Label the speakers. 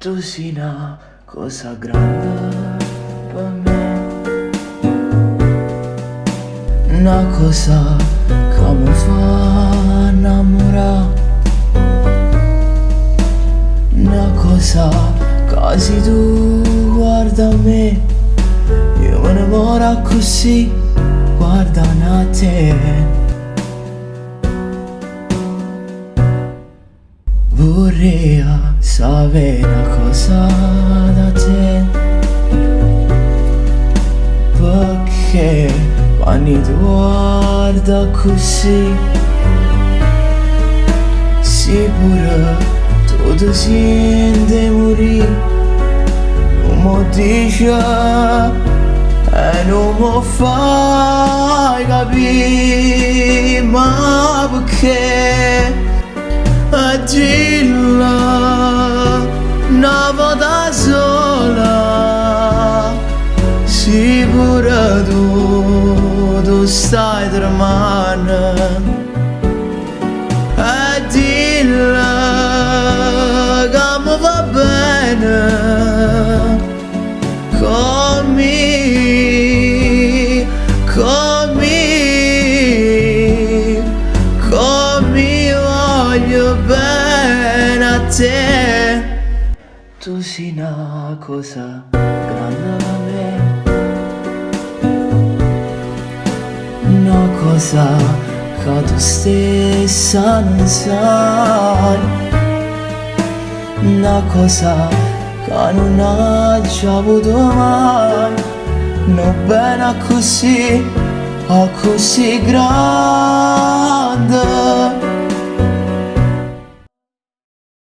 Speaker 1: Tu sei una cosa grande per me, una cosa che mi fa innamorare, una cosa che se tu guarda me, io me ne innamoro così, guardando a te. Vorrei sapere una cosa da te, perché quando ti guarda così, sicuro tu ti senti morire, non mi dici e non mi fai capire, ma perché? A dirla una volta sola, sicura tu stai tremando. A dirla che mi va bene con me, voglio bene a te. Tu sei una cosa grande a me, una cosa che tu stessa non sai, una cosa che non hai già avuto mai, non bene così grande.